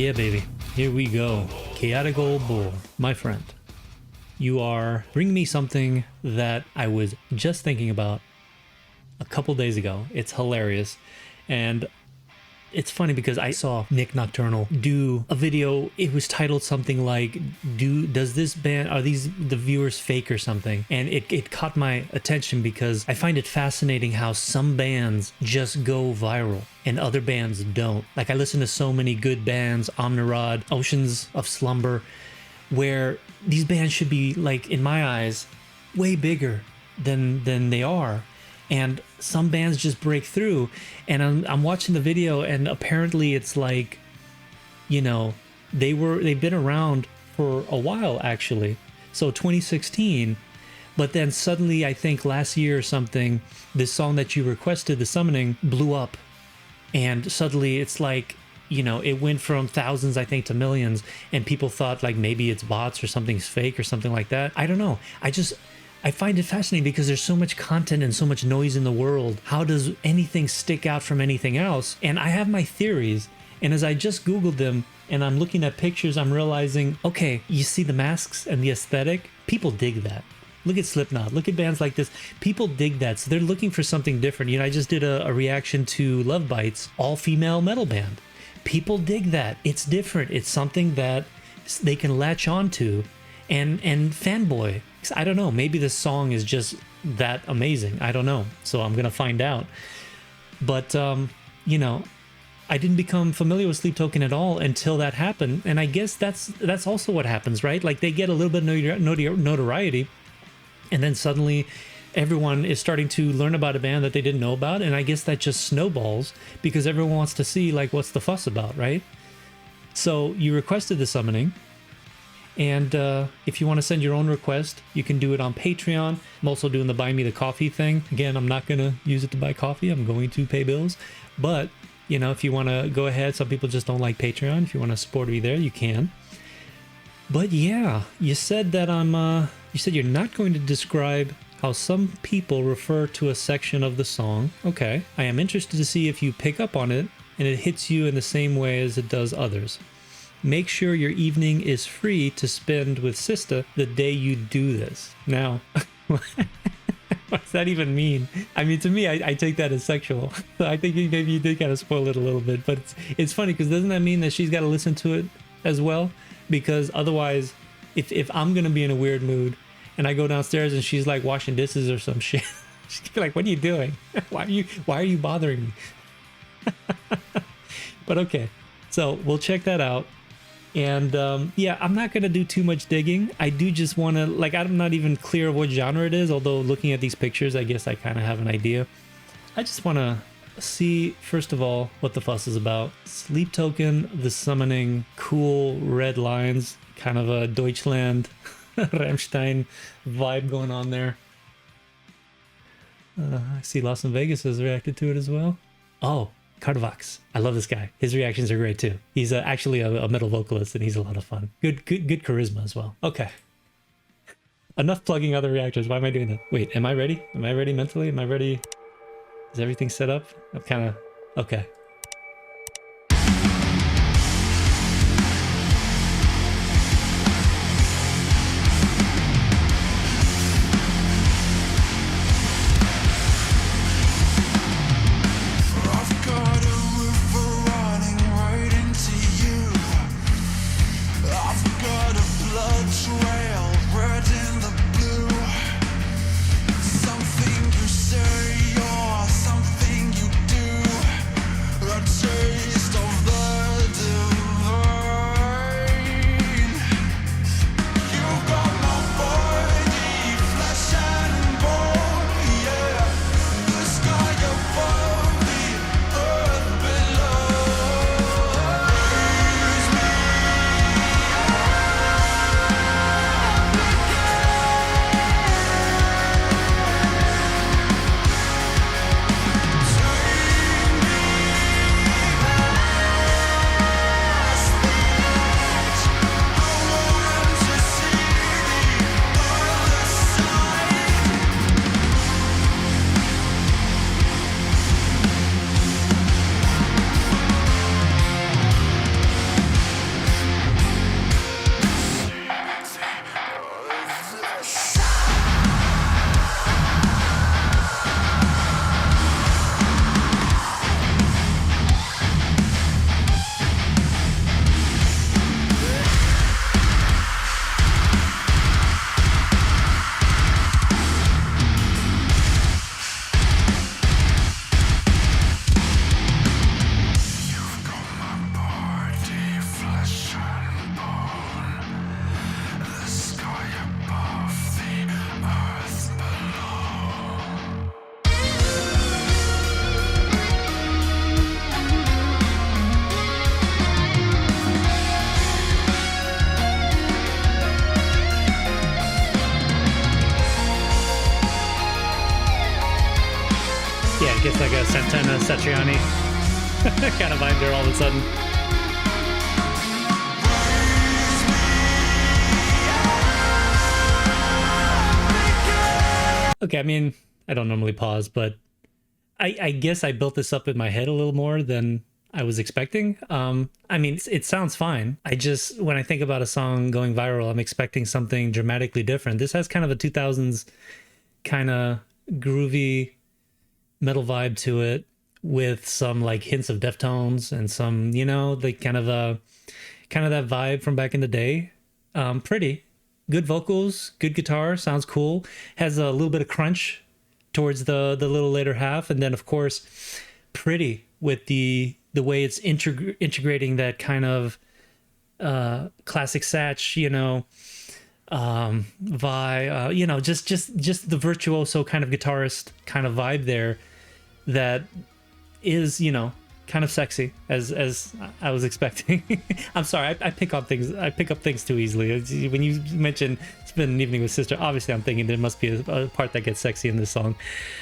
Yeah, baby. Here we go. Chaotic old bull. My friend, you are bringing me something that I was just thinking about a couple days ago. It's hilarious. And it's funny because I saw Nick Nocturnal do a video. It was titled something like, does this band, are these the viewers fake or something? And it caught my attention because I find it fascinating how some bands just go viral and other bands don't. Like I listen to so many good bands, Omnirod, Oceans of Slumber, where these bands should be, like, in my eyes, way bigger than they are. And some bands just break through, and I'm watching the video, and apparently it's like, you know, they've been around for a while actually. So 2016, but then suddenly I think last year or something, this song that you requested, The Summoning, blew up, and suddenly it's like, you know, it went from thousands, I think, to millions, and people thought like maybe it's bots or something's fake or something like that. I don't know. I find it fascinating because there's so much content and so much noise in the world. How does anything stick out from anything else? And I have my theories. And as I just Googled them and I'm looking at pictures, I'm realizing, okay, you see the masks and the aesthetic? People dig that. Look at Slipknot. Look at bands like this. People dig that. So they're looking for something different. You know, I just did a reaction to Love Bites, all-female metal band. People dig that. It's different. It's something that they can latch on to and fanboy. I don't know, maybe this song is just that amazing. I don't know. So I'm gonna find out. But you know, I didn't become familiar with Sleep Token at all until that happened. And I guess that's also what happens, right? Like they get a little bit of notoriety, and then suddenly everyone is starting to learn about a band that they didn't know about. And I guess that just snowballs because everyone wants to see, like, what's the fuss about, right? So you requested The Summoning. And if you want to send your own request, you can do it on Patreon. I'm also doing the Buy Me the Coffee thing. Again, I'm not going to use it to buy coffee. I'm going to pay bills. But, you know, if you want to go ahead, some people just don't like Patreon. If you want to support me there, you can. But yeah, you said that you said you're not going to describe how some people refer to a section of the song. Okay. I am interested to see if you pick up on it and it hits you in the same way as it does others. Make sure your evening is free to spend with Sistah the day you do this. Now, what does that even mean? I mean, to me, I take that as sexual. So I think maybe you did kind of spoil it a little bit, but it's funny because doesn't that mean that she's got to listen to it as well? Because otherwise, if I'm going to be in a weird mood and I go downstairs and she's like washing dishes or some shit, she's gonna be like, what are you doing? Why are you bothering me? But okay, so we'll check that out. And yeah, I'm not going to do too much digging. I do just want to, like, I'm not even clear of what genre it is, although looking at these pictures, I guess I kind of have an idea. I just want to see, first of all, what the fuss is about. Sleep Token, The Summoning, cool red lines, kind of a Deutschland, Rammstein vibe going on there. I see Las Vegas has reacted to it as well. Oh, Cardovax. I love this guy. His reactions are great too. He's actually a metal vocalist and he's a lot of fun. Good charisma as well. Okay. Enough plugging other reactors. Why am I doing that? Wait, am I ready? Am I ready mentally? Am I ready? Is everything set up? I'm kind of... Okay. guess like a Santana Satriani kind of vibe there all of a sudden. Okay, I mean, I don't normally pause, but I guess I built this up in my head a little more than I was expecting. I mean, it sounds fine. I just, when I think about a song going viral, I'm expecting something dramatically different. This has kind of a 2000s kind of groovy metal vibe to it with some like hints of Deftones and some, you know, like kind of that vibe from back in the day. Pretty good vocals, good guitar, sounds cool. Has a little bit of crunch towards the little later half, and then of course pretty with the way it's integrating that kind of classic Satch, you know, vibe, you know, just the virtuoso kind of guitarist kind of vibe there that is, you know, kind of sexy as I was expecting. I'm sorry, I pick up things too easily. When you mention Spend an Evening with Sister, obviously I'm thinking there must be a part that gets sexy in this song.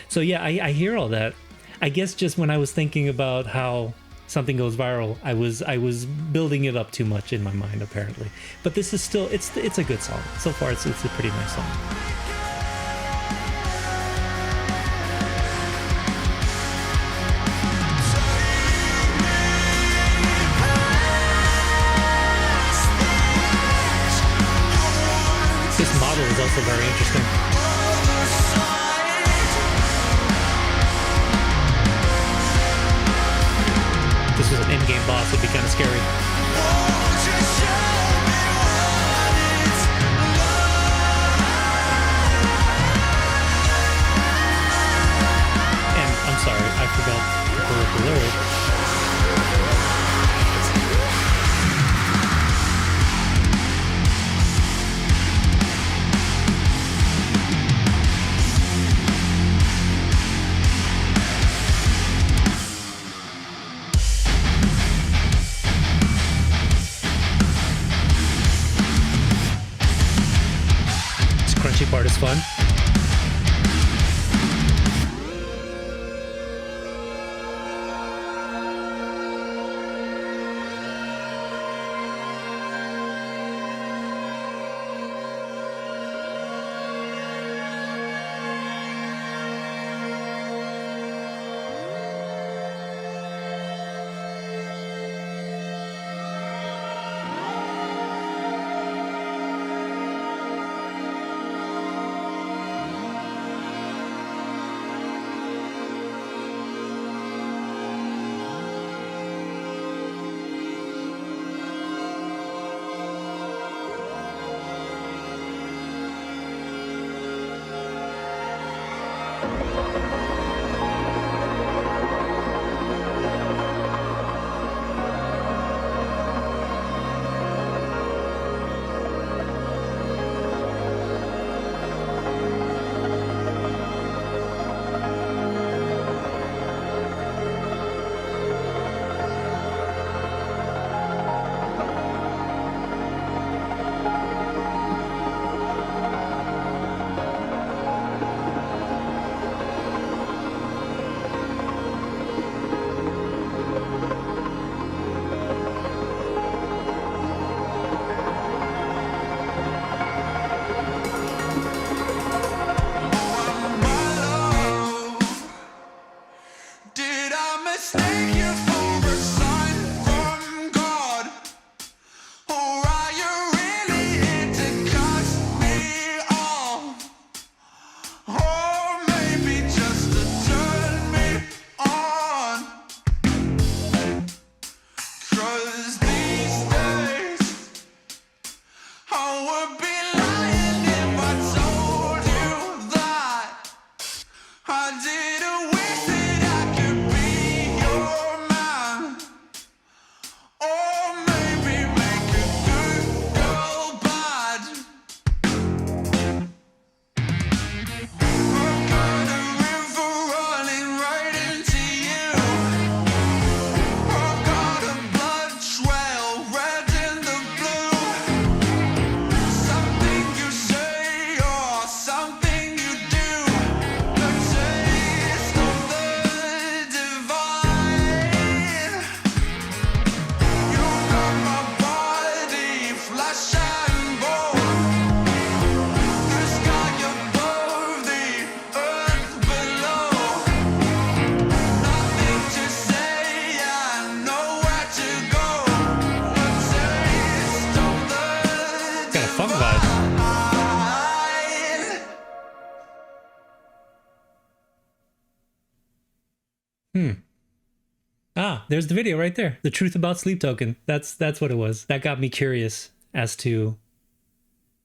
So yeah, I hear all that. I guess just when I was thinking about how something goes viral, I was building it up too much in my mind apparently. But this is still, it's a good song. So far it's a pretty nice song. This model is also very interesting. If this was an in-game boss, it'd be kind of scary. And I'm sorry, I forgot to pull up the lyric. Crunchy part is fun. Hmm. Ah, there's the video right there. The truth about Sleep Token. That's what it was. That got me curious as to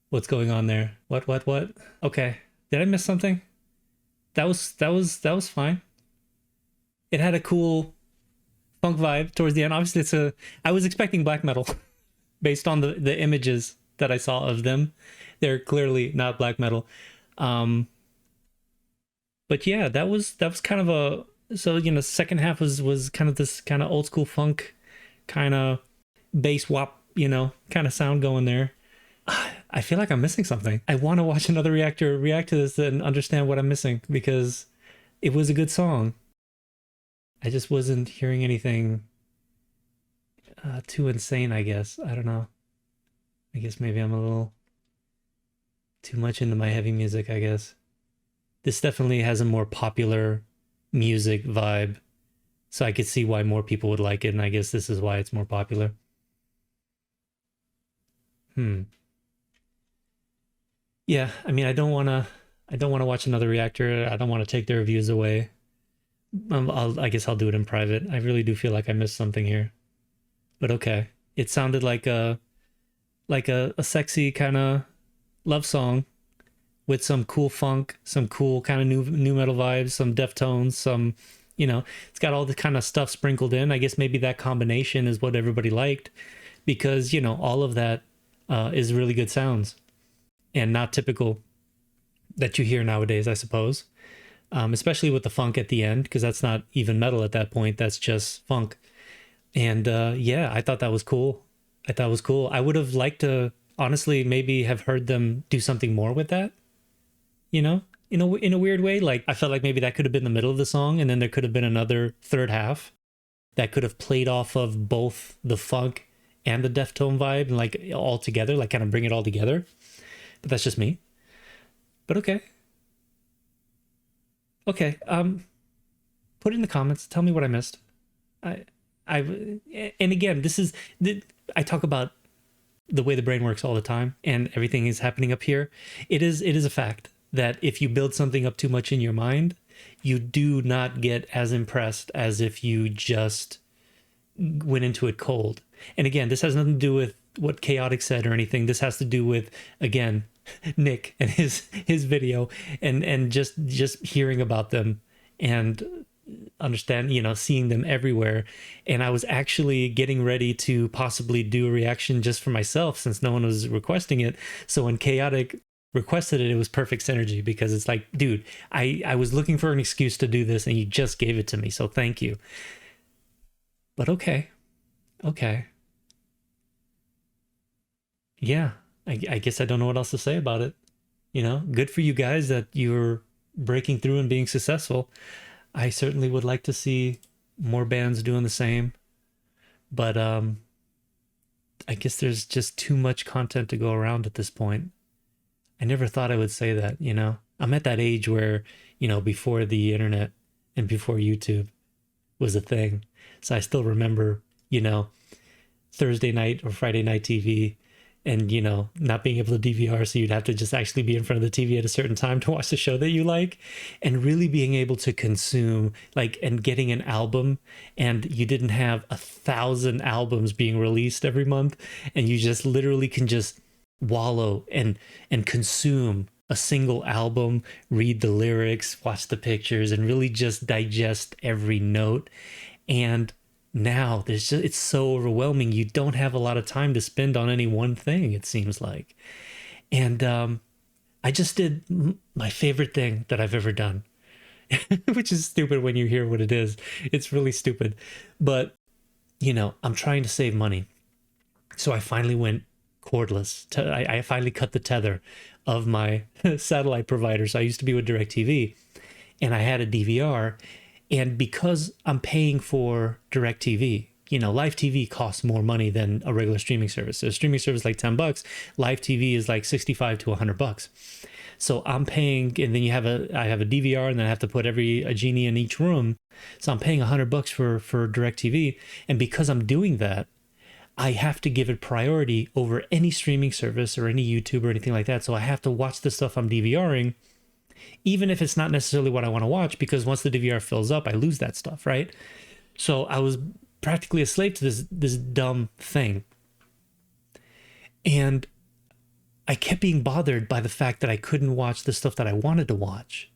what's going on there. What? Okay. Did I miss something? That was fine. It had a cool funk vibe towards the end. Obviously I was expecting black metal based on the images that I saw of them. They're clearly not black metal. Um but yeah, that was kind of a, so second half was kind of this kind of old school funk kind of bass wop, kind of sound going there. I feel like I'm missing something. I want to watch another reactor react to this and understand what I'm missing, because it was a good song. I just wasn't hearing anything too insane, I guess. I don't know. I guess maybe I'm a little too much into my heavy music, I guess. This definitely has a more popular music vibe, so I could see why more people would like it, and I guess this is why it's more popular. Hmm. Yeah, I mean, I don't want to watch another reactor. I don't want to take their reviews away. I guess I'll do it in private. I really do feel like I missed something here. But okay. It sounded like a sexy kind of love song with some cool funk, some cool kind of new metal vibes, some Deftones, some, it's got all the kind of stuff sprinkled in. I guess maybe that combination is what everybody liked, because, all of that is really good sounds and not typical that you hear nowadays, I suppose. Especially with the funk at the end, because that's not even metal at that point. That's just funk. And yeah, I thought that was cool. I thought it was cool. I would have liked to, honestly, maybe have heard them do something more with that, in a weird way. Like, I felt like maybe that could have been the middle of the song, and then there could have been another third half that could have played off of both the funk and the Deftone vibe, and like all together, like kind of bring it all together. But that's just me. But okay. Okay. Put it in the comments. Tell me what I missed. I, and again, I talk about the way the brain works all the time, and everything is happening up here. It is a fact that if you build something up too much in your mind, you do not get as impressed as if you just went into it cold. And again, this has nothing to do with what Chaotic said or anything. This has to do with, again, Nick and his video, and just hearing about them and understand, seeing them everywhere. And I was actually getting ready to possibly do a reaction just for myself, since no one was requesting it. So when Chaotic requested it, it was perfect synergy, because it's like, dude, I was looking for an excuse to do this and you just gave it to me, so thank you. But okay, yeah, I guess I don't know what else to say about it. Good for you guys that you're breaking through and being successful. I certainly would like to see more bands doing the same, but I guess there's just too much content to go around at this point. I never thought I would say that. I'm at that age where, before the internet and before YouTube was a thing. So I still remember, Thursday night or Friday night TV, and not being able to DVR, so you'd have to just actually be in front of the TV at a certain time to watch the show that you like, and really being able to consume, like, and getting an album, and you didn't have 1,000 albums being released every month, and you just literally can just wallow and consume a single album, read the lyrics, watch the pictures, and really just digest every note. And now it's so overwhelming. You don't have a lot of time to spend on any one thing, it seems like. And I just did my favorite thing that I've ever done, which is stupid when you hear what it is. It's really stupid. But, I'm trying to save money. So I finally went cordless. I finally cut the tether of my satellite provider. So I used to be with DirecTV, and I had a DVR. And because I'm paying for DirecTV, live TV costs more money than a regular streaming service. So a streaming service is like $10, live TV is like 65 to $100. So I'm paying, and then I have a DVR, and then I have to put a genie in each room. So I'm paying $100 for DirecTV. And because I'm doing that, I have to give it priority over any streaming service or any YouTube or anything like that. So I have to watch the stuff I'm DVRing, even if it's not necessarily what I want to watch, because once the DVR fills up, I lose that stuff, right? So I was practically a slave to this dumb thing. And I kept being bothered by the fact that I couldn't watch the stuff that I wanted to watch.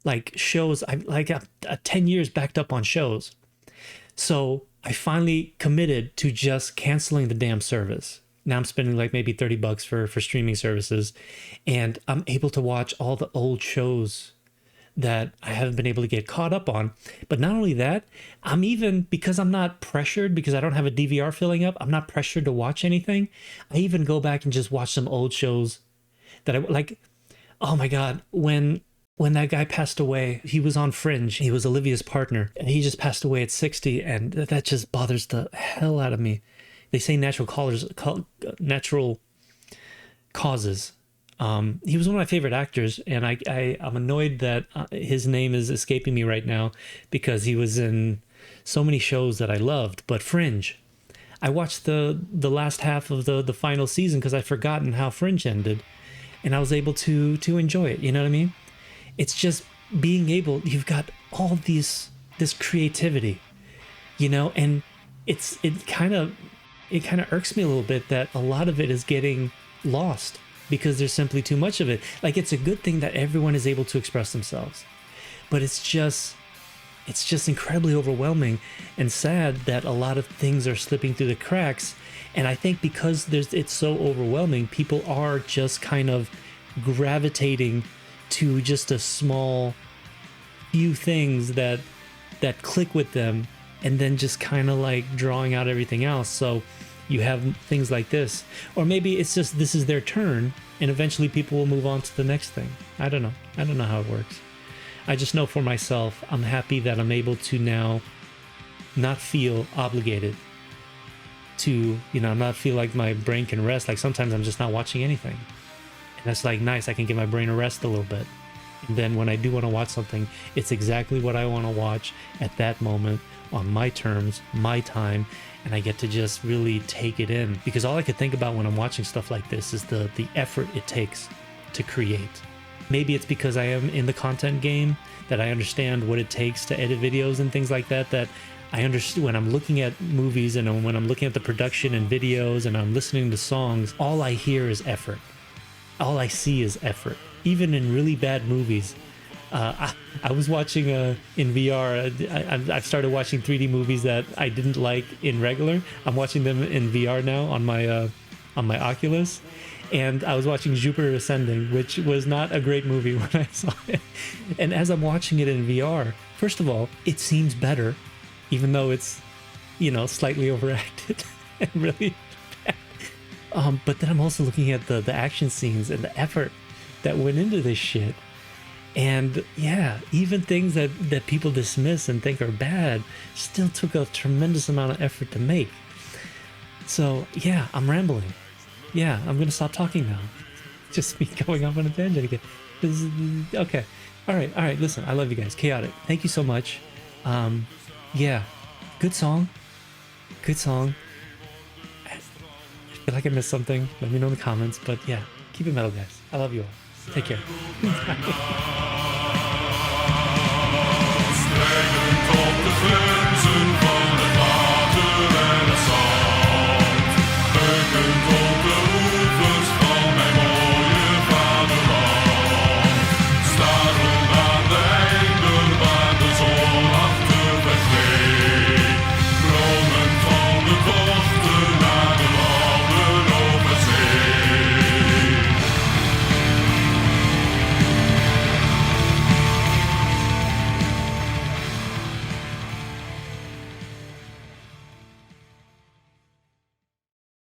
Like shows, I got 10 years backed up on shows. So I finally committed to just canceling the damn service. Now I'm spending like maybe $30 for streaming services, and I'm able to watch all the old shows that I haven't been able to get caught up on. But not only that, I'm even, because I'm not pressured, because I don't have a DVR filling up, I'm not pressured to watch anything. I even go back and just watch some old shows that I like. Oh my God, when that guy passed away, he was on Fringe. He was Olivia's partner, and he just passed away at 60, and that just bothers the hell out of me. They say natural causes. He was one of my favorite actors, and I'm annoyed that his name is escaping me right now, because he was in so many shows that I loved. But Fringe, I watched the last half of the final season because I'd forgotten how Fringe ended, and I was able to enjoy it. You know what I mean? It's just being able. You've got all this creativity, you know, and it kind of irks me a little bit that a lot of it is getting lost because there's simply too much of it. Like, it's a good thing that everyone is able to express themselves, but it's just incredibly overwhelming and sad that a lot of things are slipping through the cracks. And I think because it's so overwhelming, people are just kind of gravitating to just a small few things that click with them, and then just kind of like drawing out everything else. So you have things like this, or maybe it's just this is their turn, and eventually people will move on to the next thing. I don't know how it works. I just know for myself, I'm happy that I'm able to now not feel obligated to, not feel like my brain can rest. Like sometimes I'm just not watching anything, and that's like nice. I can give my brain a rest a little bit. And then when I do want to watch something, it's exactly what I want to watch at that moment, on my terms, my time, and I get to just really take it in. Because all I could think about when I'm watching stuff like this is the effort it takes to create. Maybe it's because I am in the content game that I understand what it takes to edit videos and things like that, that I understand when I'm looking at movies and when I'm looking at the production and videos and I'm listening to songs, all I hear is effort. All I see is effort. Even in really bad movies. I was watching in VR. I've started watching 3D movies that I didn't like in regular. I'm watching them in VR now on my Oculus, and I was watching Jupiter Ascending, which was not a great movie when I saw it. And as I'm watching it in VR, first of all, it seems better, even though it's slightly overacted and really bad. But then I'm also looking at the action scenes and the effort that went into this shit. And yeah, even things that people dismiss and think are bad still took a tremendous amount of effort to make. So yeah, I'm rambling. Yeah, I'm gonna stop talking now. Just me going off on a tangent again. Okay. All right. Listen, I love you guys. Chaotic. Thank you so much. Yeah, good song. I feel like I missed something. Let me know in the comments. But yeah, keep it metal, guys. I love you all. Take care.